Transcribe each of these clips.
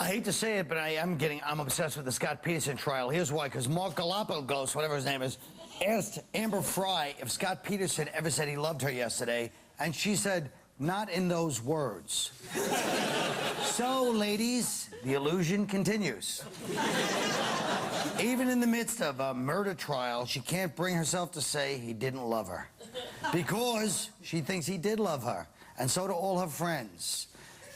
I hate to say it, but I'm obsessed with the Scott Peterson trial. Here's why, because Mark Galapagos, whatever his name is, asked Amber Fry if Scott Peterson ever said he loved her yesterday, and she said, not in those words. So, ladies, the illusion continues. Even in the midst of a murder trial, she can't bring herself to say he didn't love her. Because she thinks he did love her, and so do all her friends.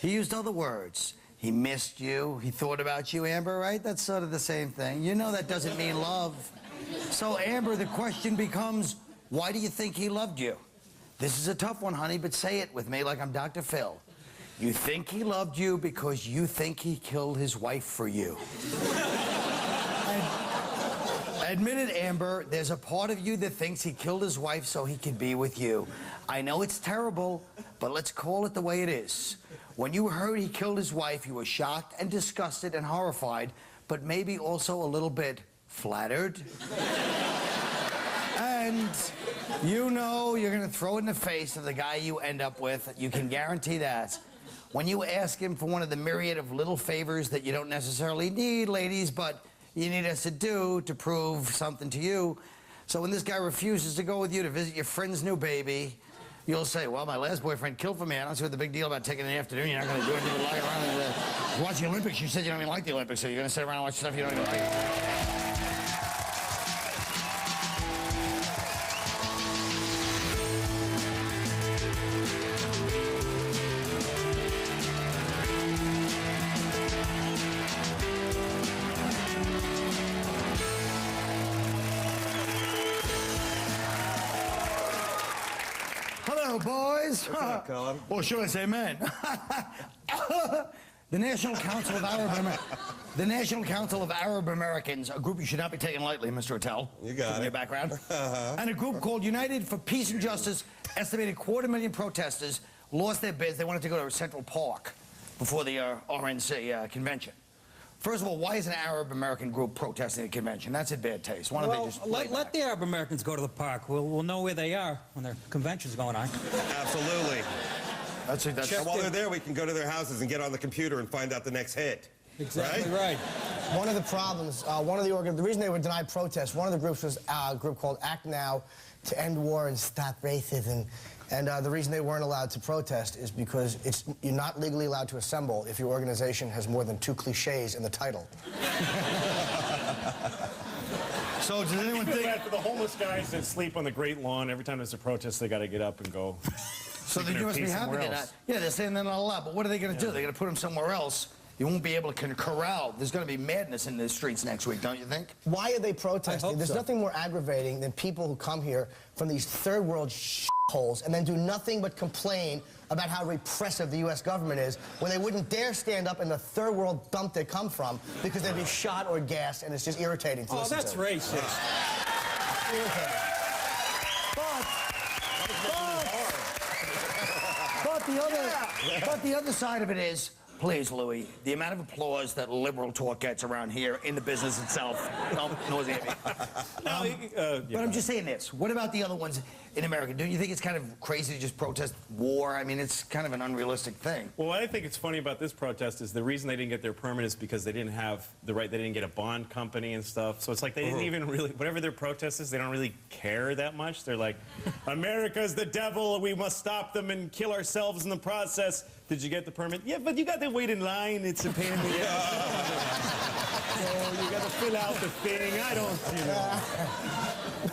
He used other words. He missed you. He thought about you, Amber, right? That's sort of the same thing. You know that doesn't mean love. So, Amber, the question becomes, why do you think he loved you? This is a tough one, honey, but say it with me like I'm Dr. Phil. You think he loved you because you think he killed his wife for you. Admit it, Amber, there's a part of you that thinks he killed his wife so he could be with you. I know it's terrible, but let's call it the way it is. When you heard he killed his wife, you were shocked and disgusted and horrified, but maybe also a little bit flattered. And you know you're going to throw it in the face of the guy you end up with. You can guarantee that. When you ask him for one of the myriad of little favors that you don't necessarily need, ladies, but you need us to do to prove something to you. So when this guy refuses to go with you to visit your friend's new baby, you'll say, well, my last boyfriend killed for me. I don't see what the big deal about taking an afternoon. You're not going to do anything but lie around and watch the Olympics. You said you don't even like the Olympics, so you're going to sit around and watch stuff you don't even like. Hello, boys. What's up, Colin? Or should I say men? The National Council of Arab Americans, a group you should not be taking lightly, Mr. Attel. You got it. Your background. And a group called United for Peace and Justice, estimated 250,000 protesters lost their bids. They wanted to go to Central Park before the RNC convention. First of all, why is an Arab American group protesting a convention? That's in bad taste. Why don't they just let the Arab Americans go to the park. We'll know where they are when their convention's going on. Absolutely. That's and while they're there, we can go to their houses and get on the computer and find out the next hit. Exactly right. One of the problems, the reason they were denied protest, one of the groups was a group called Act Now to End War and Stop Racism. And the reason they weren't allowed to protest is because you're not legally allowed to assemble if your organization has more than 2 cliches in the title. So does anyone think bad for the homeless guys that sleep on the Great Lawn? Every time there's a protest, they got to get up and go. So you must be happy they're not. Yeah, they're saying they're not allowed, but what are they going to do? They're going to put them somewhere else. You won't be able to corral. There's going to be madness in the streets next week, don't you think? Why are they protesting? There's so. nothing more aggravating than people who come here from these third world holes and then do nothing but complain about how repressive the U.S. government is when they wouldn't dare stand up in the third world dump they come from because they'd be shot or gassed, and it's just irritating to listen that's to. racist. Irritating. But the other side of it is, please, Louis, the amount of applause that liberal talk gets around here in the business itself, don't nauseate me. But I'm just saying this. What about the other ones in America? Don't you think it's kind of crazy to just protest war? I mean, it's kind of an unrealistic thing. Well, what I think it's funny about this protest is the reason they didn't get their permit is because they didn't have the right, they didn't get a bond company and stuff. So it's like they didn't even really, whatever their protest is, they don't really care that much. They're like, America's the devil, we must stop them and kill ourselves in the process. Did you get the permit? Yeah, but you got to wait in line. It's a pain in the ass. So you got to fill out the thing. I don't, you know.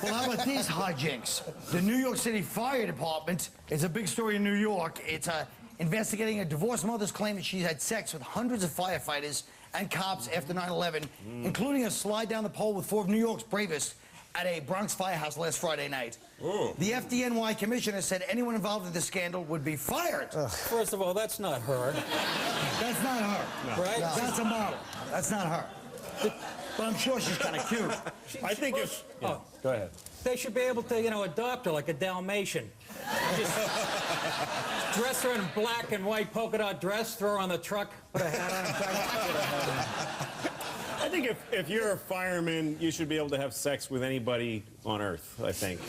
Well, how about these hijinks? The New York City Fire Department, it's a big story in New York. It's investigating a divorced mother's claim that she had sex with hundreds of firefighters and cops after 9/11, including a slide down the pole with 4 of New York's bravest at a Bronx firehouse last Friday night. The FDNY commissioner said anyone involved in the scandal would be fired. First of all, that's not her. That's not her. No. Right? No. That's a model. That's not her. But I'm sure she's kind of cute. I think if... Yeah, go ahead. They should be able to, adopt her like a Dalmatian. Just dress her in black and white polka dot dress, throw her on the truck, put a hat on. I think if you're a fireman, you should be able to have sex with anybody on Earth, I think.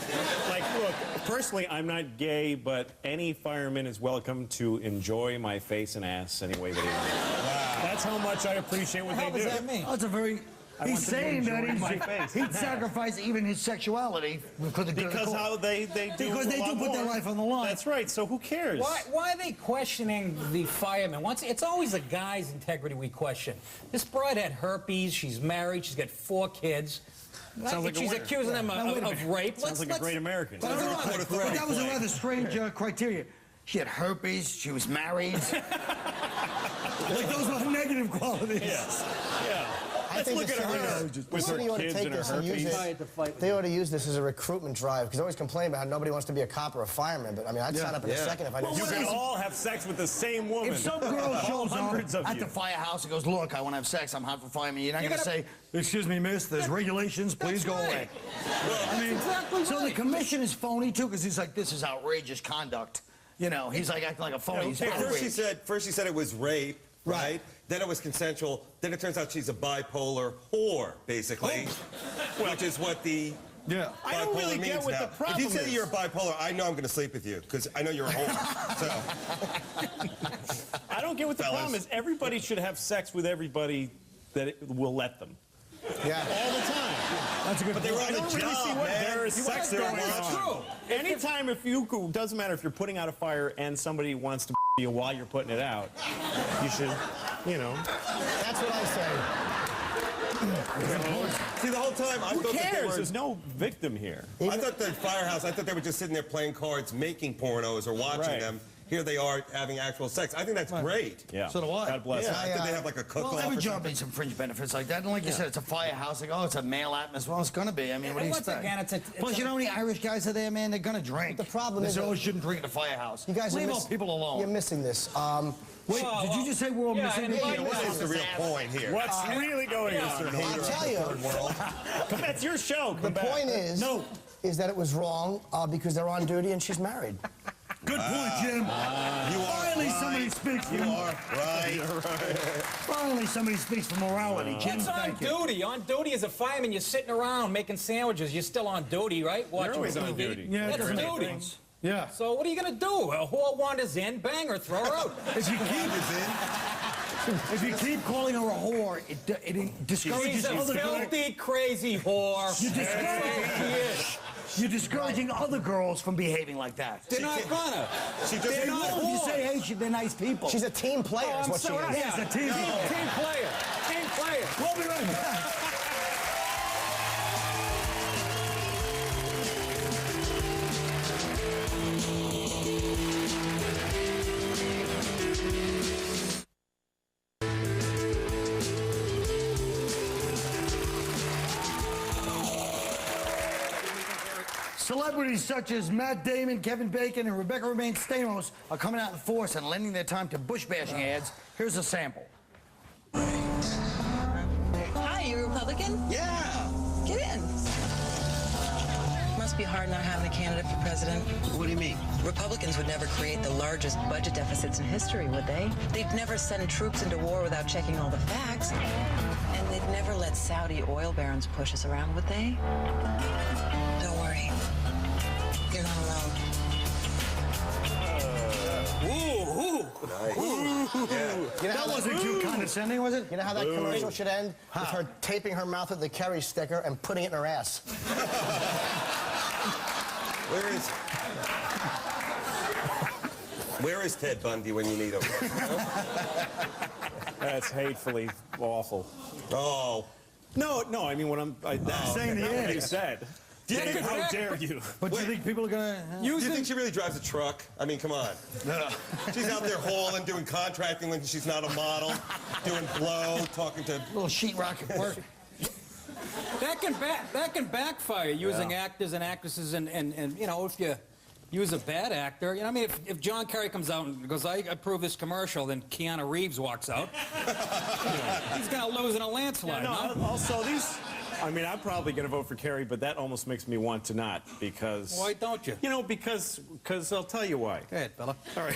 Like, look, personally, I'm not gay, but any fireman is welcome to enjoy my face and ass any way that he wants. Wow. That's how much I appreciate what they do. What does that mean? Oh, that's a very... He's saying that he'd sacrifice even his sexuality for the good of the Because cause. how they do Because they do put their life on the line. That's right, so who cares? Why are they questioning the firemen? It's always the guy's integrity we question. This bride had herpes, she's married, she's got 4 kids. Sounds like a she's winner. accusing them of rape. Sounds like a great American. But that was a rather strange criteria. She had herpes, she was married. Like those were negative qualities. Yeah. I think look the at her city- with the city her ought to kids take and her this and use herpes. it. They ought to use this as a recruitment drive, because they always complain about how nobody wants to be a cop or a fireman. But I mean, I'd sign up in a second if I knew. You can all have sex with the same woman. If some girl shows Hundreds up of at you. the firehouse and goes, look, I want to have sex, I'm hot for fireman, you're not going to say, excuse me, miss, there's regulations, please go away. I mean, so the commission is phony, too, because he's like, this is outrageous conduct. You know, he's like acting like a phony. He's Hey, outraged. first she said it was rape, right? Then it was consensual. Then it turns out she's a bipolar whore, basically, which is what the Yeah. I don't bipolar really means get what now. the problem If you say is. you're bipolar, I know I'm going to sleep with you because I know you're a whore. So I don't get what the Fellas. problem is. Everybody should have sex with everybody that it will let them. Yeah. All the time. That's a good But they were I on don't the really see job, what man. there is You sex watch going That's on. Anytime if you doesn't matter if you're putting out a fire and somebody wants to you while you're putting it out, you should, you know. That's what I say. See, the whole time I Who thought that they cares? were. There's no victim here. I thought the firehouse. I thought they were just sitting there playing cards, making pornos, or watching Right. them. Here they are having actual sex. I think that's great. Yeah. So do I. God bless Yeah, them. I think they have like a cook-off. Well, every or job something. needs some fringe benefits like that. And like you said, it's a firehouse. Like, oh, it's a male atmosphere. Well, it's going to be. I mean, what do you Once expect? again, Plus, you know how many Irish guys are there, man? They're going to drink. The problem they is say, that- oh, you shouldn't drink at the firehouse. You guys Leave are all people alone. You're missing this. Wait, did you just say we're all missing? and the Mike point? What's the real point here? What's really going on? Mr. I'll Hater? tell you. Come, that's your show. The Come back. point is, No. is that it was wrong because they're on duty and she's married. Good point, Jim. Finally, somebody speaks. You are right. Finally, somebody speaks for morality, Jim. What's on Thank you. duty? On duty as a fireman, you're sitting around making sandwiches. You're still on duty, right? Watching always TV. on duty. Yeah, That's different duty. things. Yeah. So what are you going to do? A whore wanders in, bang her, throw her out. If you keep calling her a whore, it discourages She's a other girls. filthy, crazy whore. You discourage- You're discouraging other girls from behaving like that. They're not gonna. She They're just not. You say, hey, they're nice people. She's a team player, Oh, is I'm what she sorry. is. Yes, a team. Team player. Team player. We'll be right back. Celebrities such as Matt Damon, Kevin Bacon, and Rebecca Romaine Stamos are coming out in force and lending their time to bush bashing ads. Here's a sample. Hi, you Republican? yeah. Get in. Must be hard not having a candidate for president. What do you mean? Republicans would never create the largest budget deficits in history, would they? They'd never send troops into war without checking all the facts. And they'd never let Saudi oil barons push us around, would they? Don't worry. You're not alone. That wasn't too condescending, was it? You know how that commercial should end? With her taping her mouth with the Kerry sticker and putting it in her ass. Where is Ted Bundy when you need him? That's hatefully awful. Oh. No, I mean, what I'm saying the not what end. you said. Yeah, How dare you? But do you think people are gonna? Do you think she really drives a truck? I mean, come on. She's out there hauling, doing contracting when she's not a model, doing blow, talking to... Little sheetrock at work. That can backfire using actors and actresses and you know, if you use a bad actor, you know, I mean, if John Kerry comes out and goes, I approve this commercial, then Keanu Reeves walks out, he's gonna lose in a landslide. No, also these. I mean, I'm probably going to vote for Kerry, but that almost makes me want to not because. Why don't you? You know, because I'll tell you why. Go ahead, fella. All right.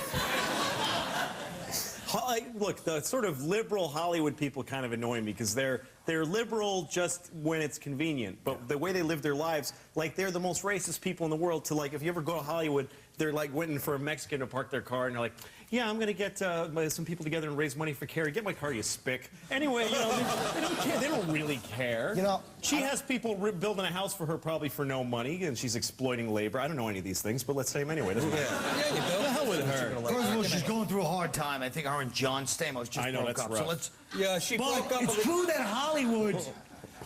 Look, the sort of liberal Hollywood people kind of annoy me because they're liberal just when it's convenient, but the way they live their lives, like they're the most racist people in the world. To like, if you ever go to Hollywood, they're like waiting for a Mexican to park their car, and they're like, "Yeah, I'm gonna get some people together and raise money for Carrie. Get my car, you spick." Anyway, you know, they don't care. They don't really care. You know, she has people building a house for her probably for no money, and she's exploiting labor. I don't know any of these things, but let's say them anyway. Doesn't matter. Yeah, you do. The hell with her. First of all, she's going through a hard time. I think her and John Stamos just I know, broke that's up. rough. So let's. Yeah, she But broke up. it's true that Hollywood,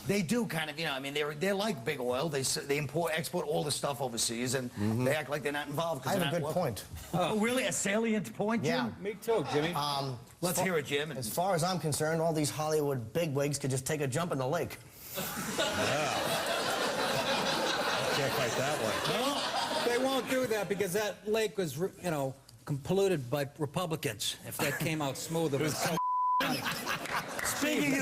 they do kind of, you know, I mean, they're like big oil. They export all the stuff overseas, and they act like they're not involved. I have a good point. Oh, really? A salient point, Jim? Yeah. Me too, Jimmy. Let's hear it, Jim. As far as I'm concerned, all these Hollywood bigwigs could just take a jump in the lake. Can't fight that one. They won't do that because that lake was, you know, polluted by Republicans. If that came out smooth, it was so. Speaking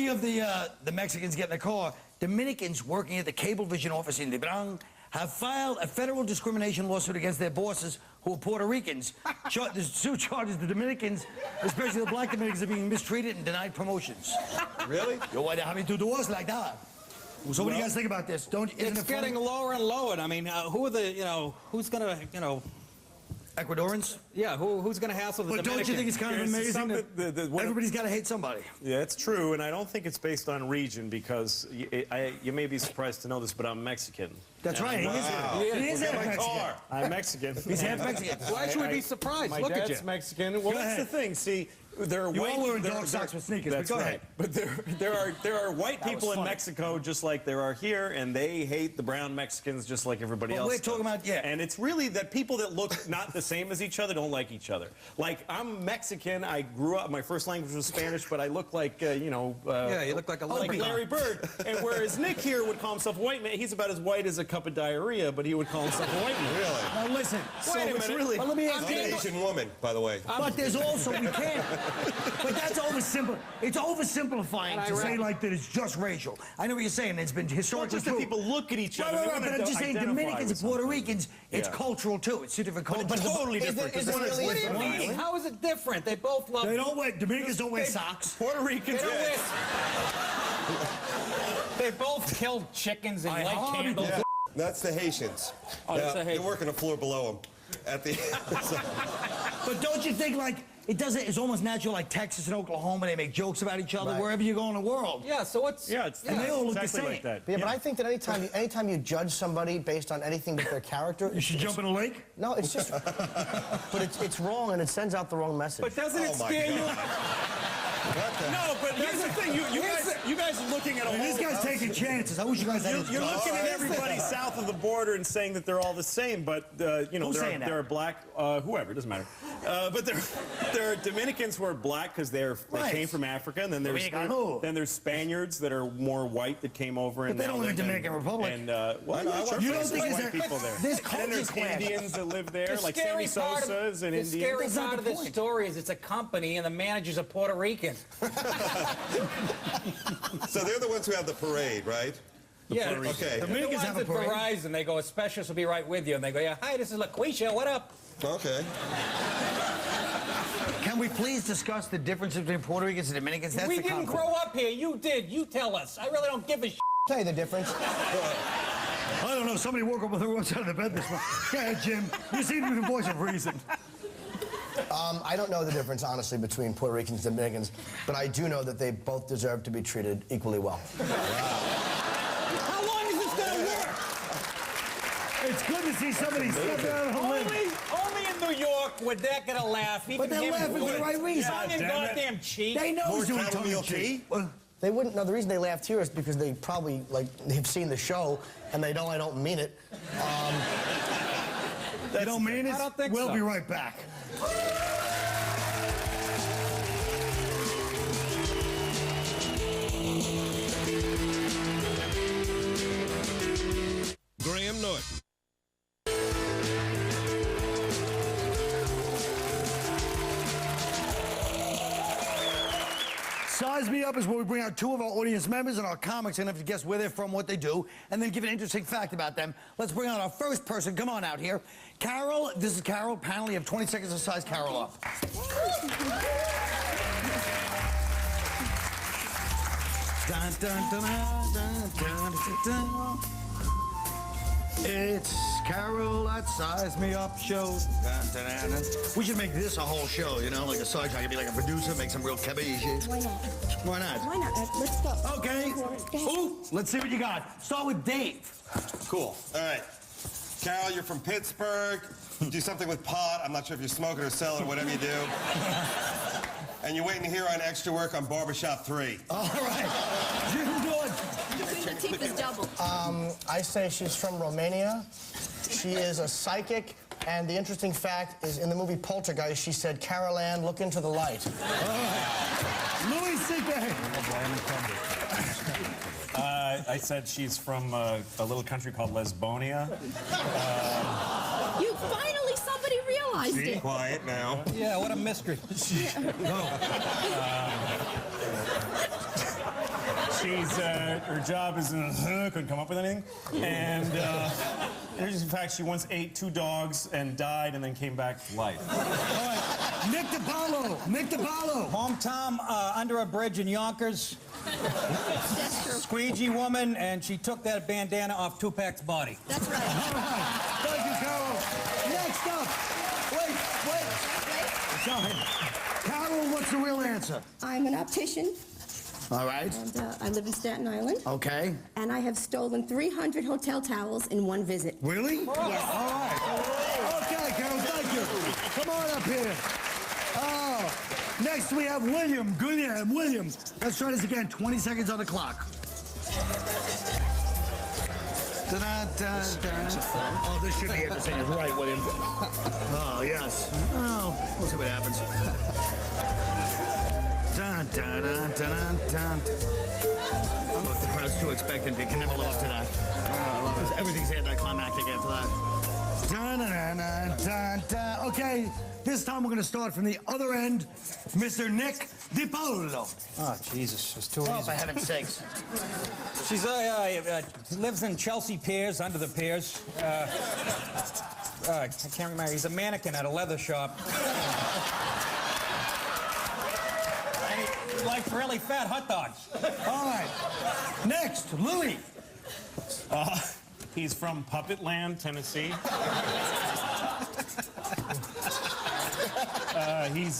of the Mexicans getting the car, Dominicans working at the Cablevision office in Librang have filed a federal discrimination lawsuit against their bosses who are Puerto Ricans. The suit charges the Dominicans, especially the black Dominicans, are being mistreated and denied promotions. Really? Yo, why they're having to do us like that? So what do you guys think about this? Isn't It's it funny? getting lower and lower. I mean, who are the, you know, who's gonna, you know, Ecuadorians? yeah, who's gonna hassle the But don't you think it's kind of Here's amazing something- that everybody's got to hate somebody? Yeah, it's true, and I don't think it's based on region because you may be surprised to know this, but I'm Mexican. That's right. He is Get half my Mexican. car. I'm Mexican. He's half Mexican. Why should we be surprised? My Look at dad's you. Mexican. Well, Go that's ahead. the thing. See, there are You white. all wearing there- dog there- socks with sneakers, That's but go right. ahead. But there are white That was people in funny. Mexico just like there are here, and they hate the brown Mexicans just like everybody But else. we're talking does. about- yeah. And it's really that people that look not the same as each other don't like each other. Like I'm Mexican. I grew up. My first language was Spanish, but I look like you know. Yeah, you look like a like leprechaun. Larry Bird. And whereas Nick here would call himself a white man, he's about as white as a cup of diarrhea, but he would call himself a white man. Really? Now listen. So Wait a it's minute. really. But let me ask I'm an you. Asian woman, by the way. But there's also, we can't. But that's oversimple. It's oversimplifying to say like that it's just racial. I know what you're saying. It's been Not historically just that true. people look at each other. Right, they right, wanna but I'm just saying identify Dominicans with and Puerto something. Ricans, it's Yeah. cultural too. It's two different cultures. But totally Is different. it- is it because really one What is do you different? mean? How is it different? They both love. They don't wear, Dominicans don't wear socks. Puerto Ricans. They don't yeah. wear- They both killed chickens and I light hardly candles. Yeah, that's the Haitians. Oh, that's the They're Haitians. working a floor below them. At the But don't you think like it doesn't? It's almost natural. Like Texas and Oklahoma, they make jokes about each other Right. wherever you go in the world. Yeah, so what's... Yeah, it's And they all look the exactly same. like that. Yeah, but I think that anytime you judge somebody based on anything but their character, You should jump in a lake. no, it's just, but it's wrong and it sends out the wrong message. But doesn't it Oh, my scare you? God. No, but here's the thing. You guys are looking at a I mean, this whole... guy's taking chances. I wish you guys had. You're looking at everybody south of the border and saying that they're all the same, but you know Who's saying that? there are black, whoever, it doesn't matter. But there are Dominicans who are black because they Right. came from Africa, and then Dominicano. there's Spaniards that are more white that came over, and But they now don't live in they're- Dominican Republic. And well, I know, yeah, sure, You don't there's think white there's people there. There's And then culture there's clash. Indians that live there, The like scary Sammy part of- Sosa's and the Indians. scary That's not part of the this point. story is it's a company and the manager's a Puerto Rican. So they're the ones who have the parade, right? Yeah. Puerto Rican. Okay. The Dominicans ones have a at parade. Verizon, they go, a specialist will be right with you. And they go, yeah, hi, this is LaQuisha, what up? Okay. Can we please discuss the difference between Puerto Ricans and Dominicans? That's We the didn't conflict. grow up here. You did. You tell us. I really don't give a shit. Tell you the difference. I don't know. Somebody woke up with the wrong side of the bed this morning. Go ahead, Jim. You seem to be the voice of reason. I don't know the difference, honestly, between Puerto Ricans and Dominicans, but I do know that they both deserve to be treated equally well. How long is this going to work? It's good to see somebody step out on a limb. Only in New York would that get a laugh. Even But they're him laughing for the would. right reason. Tongue in damn it. goddamn cheek. They know More who's doing chamomile tongue in cheek. tea? They wouldn't. No, the reason they laughed here is because they probably they've seen the show and they know I don't mean it. They don't mean it? I don't think We'll so. be right back. Graham Norton. Size Me Up is where we bring out 2 of our audience members and our comics and have to guess where they're from, what they do, and then give an interesting fact about them. Let's bring out our first person. Come on out here. Carol, this is Carol. Panel, you have 20 seconds to size Carol up. Dun, dun, dun, dun, dun, dun, dun. It's Carol at Size Me Up Show. Dun, dun, dun, dun. We should make this a whole show, you know, like a side show. I could be like a producer, make some real cabbage. Why not? Why not? Why not? Let's go. Okay. Ooh, let's see what you got. Start with Dave. Cool. All right. Carol, you're from Pittsburgh. You do something with pot. I'm not sure if you're smoking or selling, whatever you do. And you're waiting to hear on extra work on Barbershop 3. All right. Jim Norton. Between the teeth is double. I say she's from Romania. She is a psychic, and the interesting fact is in the movie Poltergeist, she said, Carol Ann, look into the light. Louis C.K. I said she's from a little country called Lesbonia. You finally, somebody realized Be it. quiet now. Yeah, what a mystery. She's her job is couldn't come up with anything, and in fact she once ate 2 dogs and died and then came back to life. All right. Nick DiPaolo. Nick DiPaolo. Hometown under a bridge in Yonkers. That's true. Squeegee woman, and she took that bandana off Tupac's body. That's right. All right. Thank you, Carol. Next up. Wait. Sorry. Carol, what's the real answer? I'm an optician, All right. and I live in Staten Island, Okay. and I have stolen 300 hotel towels in one visit. Really? Yes. All right. Okay, Carol, thank you. Come on up here. Oh, next we have William. William. Let's try this again. 20 seconds on the clock. Oh, this should be interesting. It's right, William. Oh, yes. Oh, we'll see what happens. Dun, dun, dun, dun, dun. Look, the crowd's too expectant. They can never live up to that. Everything's anticlimactic after that. Dun, dun, dun, dun, dun. Okay, this time we're going to start from the other end. Mr. Nick DiPaolo. Oh, Jesus, it's too Oh, easy. for heaven's sakes. She's lives in Chelsea Piers, under the piers. I can't remember. He's a mannequin at a leather shop. And he likes really fat hot dogs. All right. Next, Louis. He's from Puppet Land, Tennessee.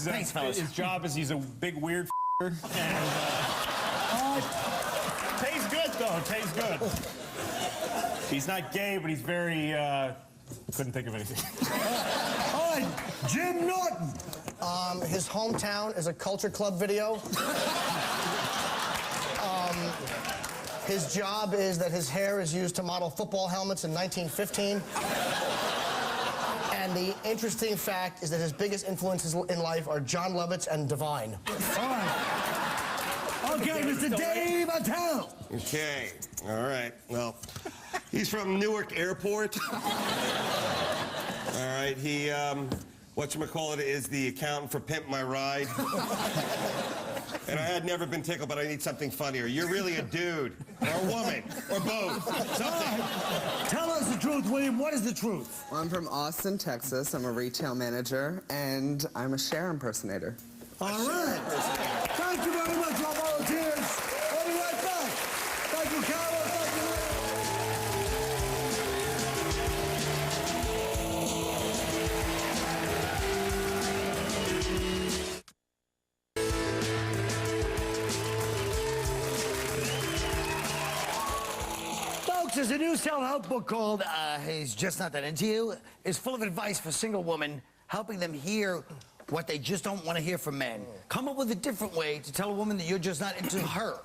Thanks, fellas. His job is he's a big weird and tastes good though. Tastes good. He's not gay, but he's very couldn't think of anything. All right, Jim Norton. His hometown is a Culture Club video. His job is that his hair is used to model football helmets in 1915. And the interesting fact is that his biggest influences in life are John Lovitz and Divine. All right. Okay, Mr. Dave Attel. Okay. All right. Well, he's from Newark Airport. All right. He, whatchamacallit, is the accountant for Pimp My Ride. And I had never been tickled, but I need something funnier. You're really a dude, or a woman, or both. Something. Tell us the truth, William. What is the truth? Well, I'm from Austin, Texas. I'm a retail manager, and I'm a Cher impersonator. All right. Thank you very much, our volunteers. We'll be right back. Thank you, Carol. Thank you. Folks, there's a new self-help book called He's Just Not That Into You. It's full of advice for single women, helping them hear what they just don't want to hear from men. Come up with a different way to tell a woman that you're just not into her.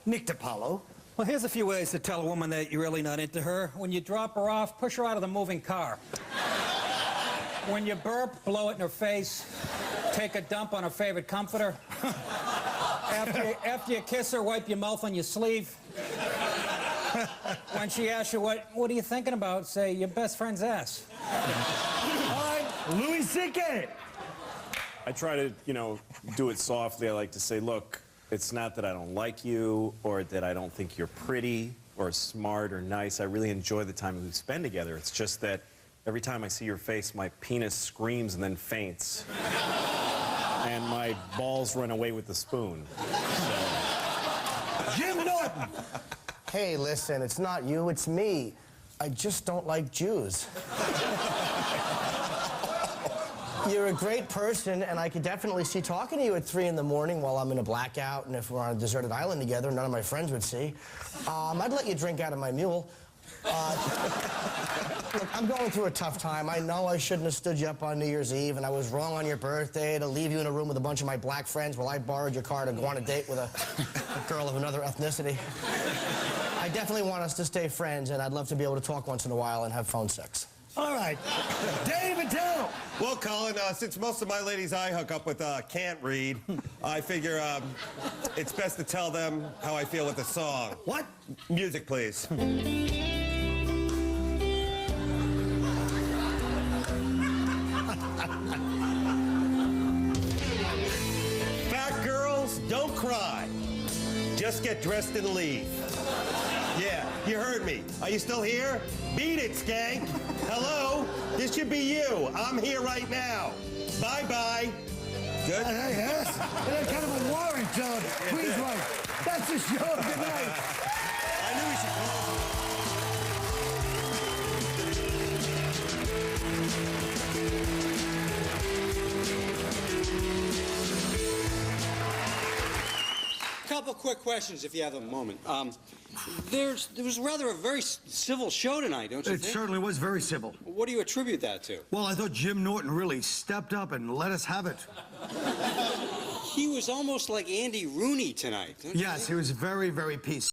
Nick DiPaolo. Well, here's a few ways to tell a woman that you're really not into her. When you drop her off, push her out of the moving car. When you burp, blow it in her face. Take a dump on her favorite comforter. After you kiss her, wipe your mouth on your sleeve. When she asks you, what are you thinking about, say, your best friend's ass. All right, Louis C.K. I try to, do it softly. I like to say, look, It's not that I don't like you or that I don't think you're pretty or smart or nice. I really enjoy the time we spend together. It's just that every time I see your face, my penis screams and then faints. And my balls run away with the spoon. Jim Norton! Hey, listen, it's not you, it's me. I just don't like Jews. You're a great person, and I could definitely see talking to you at 3 in the morning while I'm in a blackout, and if we're on a deserted island together, none of my friends would see. I'd let you drink out of my mule. Look, I'm going through a tough time. I know I shouldn't have stood you up on New Year's Eve, and I was wrong on your birthday to leave you in a room with a bunch of my black friends while I borrowed your car to go on a date with a girl of another ethnicity. I definitely want us to stay friends, and I'd love to be able to talk once in a while and have phone sex. All right. Dave Attel! Well, Colin, since most of my ladies I hook up with can't read, I figure it's best to tell them how I feel with the song. What? Music, please. Fat girls, don't cry. Just get dressed and leave. Yeah, you heard me. Are you still here? Beat it, skank. Hello? This should be you. I'm here right now. Bye-bye. Good? Hey, yes. That's kind of a warrant, please write. That's the show. Good night. I knew we should call. Couple quick questions, if you have a moment. There was rather a very civil show tonight, don't you It think? certainly was very civil. What do you attribute that to? Well, I thought Jim Norton really stepped up and let us have it. He was almost like Andy Rooney tonight. Don't you Yes, he was very, very peaceful.